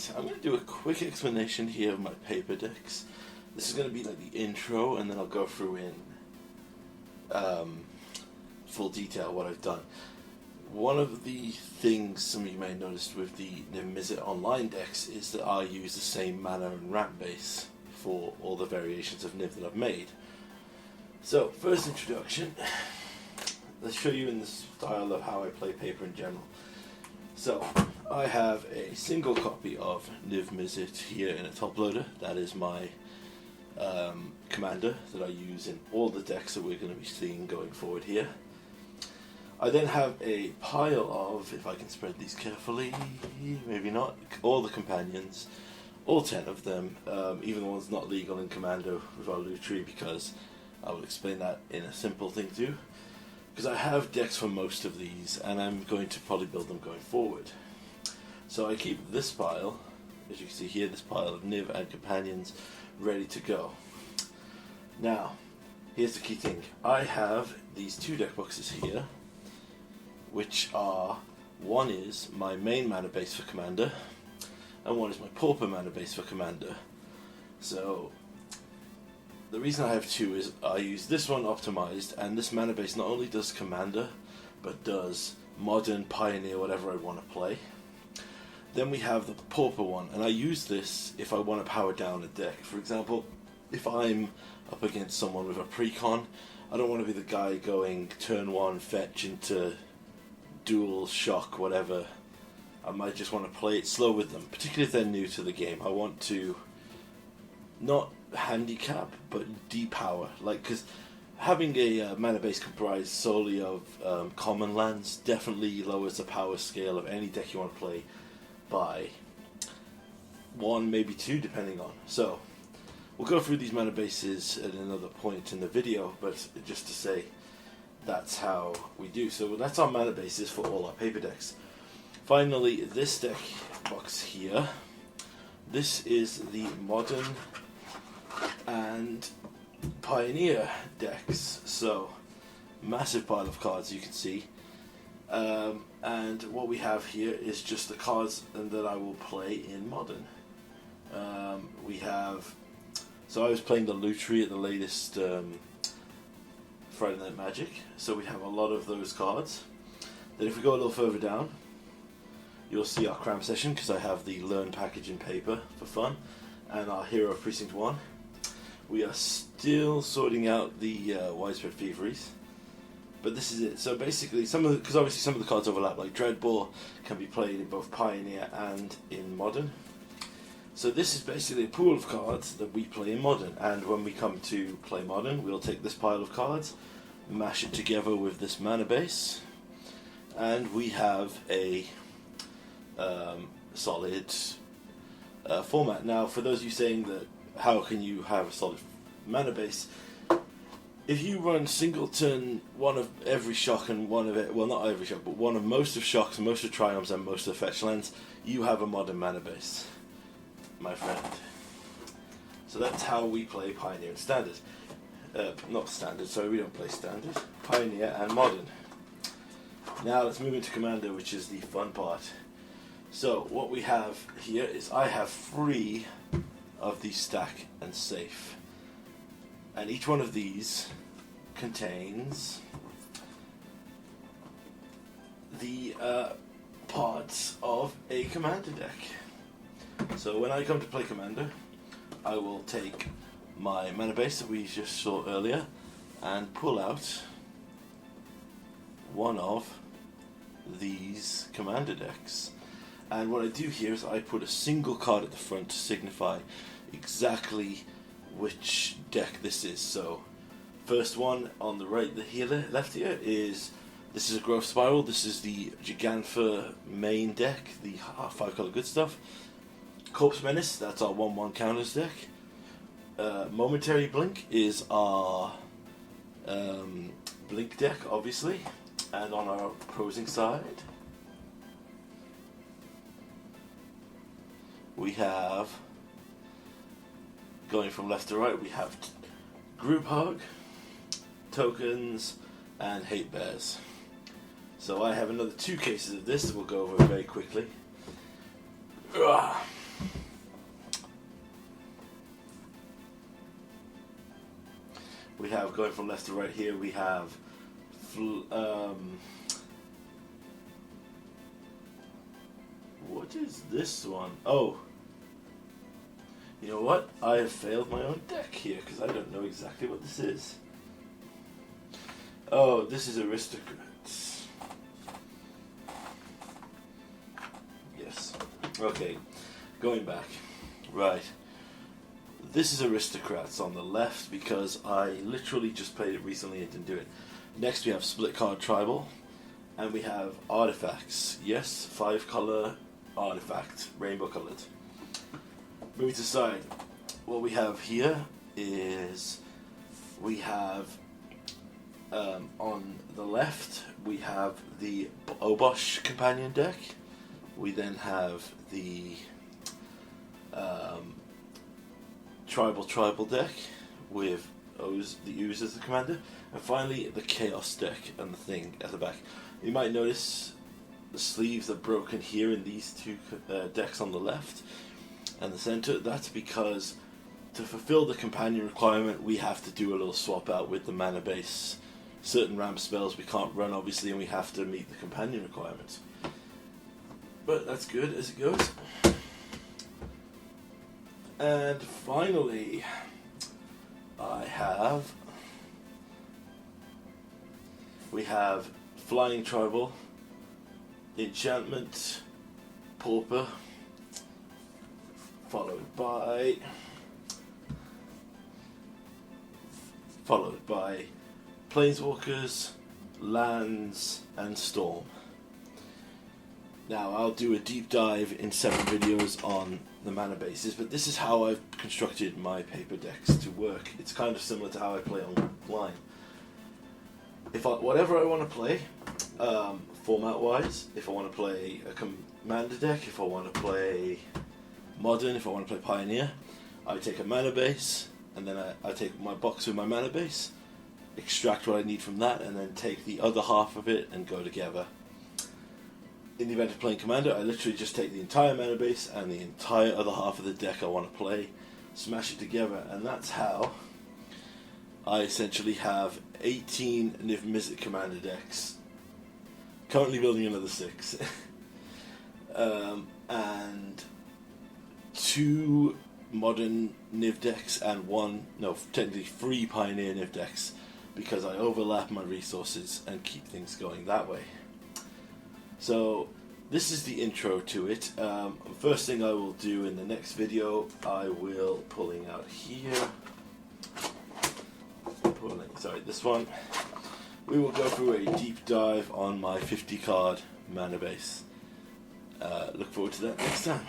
Alright, I'm going to do a quick explanation here of my paper decks. This is going to be like the intro, and then I'll go through in full detail what I've done. One of the things some of you may have noticed with the Niv online decks is that I use the same mana and ramp base for all the variations of Niv that I've made. So, first introduction, let's show you in the style of how I play paper in general. So, I have a single copy of Niv Mizzet here in a top loader. That is my commander that I use in all the decks that we're going to be seeing going forward here. I then have a pile of, if I can spread these carefully, maybe not, all the companions, all 10 of them, even the ones not legal in Commando with our loot tree, because I will explain that in a simple thing too. Because I have decks for most of these, and I'm going to probably build them going forward. So I keep this pile, as you can see here, this pile of Niv and companions ready to go. Now, here's the key thing. I have these two deck boxes here, which are, one is my main mana base for Commander, and one is my Pauper mana base for Commander. So, the reason I have two is I use this one optimized, and this mana base not only does Commander, but does Modern, Pioneer, whatever I want to play. Then we have the Pauper one, and I use this if I want to power down a deck. For example, if I'm up against someone with a precon, I don't want to be the guy going turn one, fetch into dual, shock, whatever. I might just want to play it slow with them, particularly if they're new to the game. I want to not handicap, but depower. Like, because having a mana base comprised solely of common lands definitely lowers the power scale of any deck you want to play by one, maybe two, depending on. So, we'll go through these mana bases at another point in the video, but just to say, that's how we do. So that's our mana bases for all our paper decks. Finally, this deck box here, this is the Modern and Pioneer decks. So, massive pile of cards, you can see. And what we have here is just the cards that I will play in Modern. We have, so I was playing the loot tree at the latest Friday Night Magic, so we have a lot of those cards. Then if we go a little further down, you'll see our cram session, because I have the Learn package in paper for fun, and our Hero of Precinct 1. We are still sorting out the widespread thieveries, but this is it. So basically, because obviously some of the cards overlap, like Dreadball can be played in both Pioneer and in Modern. So this is basically a pool of cards that we play in Modern, and when we come to play Modern, we'll take this pile of cards, mash it together with this mana base, and we have a solid format. Now, for those of you saying that how can you have a solid mana base, if you run singleton one of every shock and one of it, well, not every shock, but one of most of shocks, most of triumphs, and most of fetch lands, you have a Modern mana base, my friend. So that's how we play Pioneer and Standard. Not Standard, sorry, we don't play Standard. Pioneer and Modern. Now let's move into Commander, which is the fun part. So what we have here is I have 3 of these stack and safe. And each one of these contains the parts of a Commander deck. So when I come to play Commander, I will take my mana base that we just saw earlier and pull out one of these Commander decks. And what I do here is I put a single card at the front to signify exactly which deck this is. So, first one on the right, left here is, this is a Growth Spiral. This is the Gigantha main deck, the 5-color good stuff. Corpse Menace, that's our 1/1 counters deck. Momentary Blink is our Blink deck, obviously. And on our opposing side, we have, going from left to right, we have Group Hug, Tokens, and Hate Bears. So I have another 2 cases of this that we'll go over very quickly. We have, going from left to right here, we have what is this one? Oh, you know what? I have failed my own deck here because I don't know exactly what this is. Oh, this is Aristocrats. Yes. Okay, going back. Right. This is Aristocrats on the left because I literally just played it recently and didn't do it. Next we have Split Card Tribal, and we have Artifacts. Yes, 5-color artifact, rainbow colored. Moving to side, what we have here is we have on the left we have the Obosh companion deck. We then have the tribal deck with the Ooze as the commander, and finally the Chaos deck and the thing at the back. You might notice the sleeves are broken here in these two decks on the left and the center. That's because to fulfill the companion requirement we have to do a little swap out with the mana base. Certain ramp spells we can't run obviously, and we have to meet the companion requirements. But that's good as it goes. And finally, we have Flying Tribal, Enchantment, Pauper, followed by Planeswalkers, Lands, and Storm. Now I'll do a deep dive in 7 videos on the mana bases, but this is how I've constructed my paper decks to work. It's kind of similar to how I play online. Whatever I want to play, format-wise, if I want to play a commander deck, if I want to play modern, if I want to play pioneer, I take a mana base, and then I take my box with my mana base, extract what I need from that, and then take the other half of it and go together. In the event of playing commander, I literally just take the entire mana base and the entire other half of the deck I want to play, smash it together, and that's how I essentially have 18 Niv-Mizzet commander decks. Currently building another 6. And 2 modern Niv decks and technically 3 Pioneer Niv decks, because I overlap my resources and keep things going that way. So this is the intro to it. First thing I will do in the next video, I will pulling out here. This one. We will go through a deep dive on my 50 card mana base. Look forward to that next time.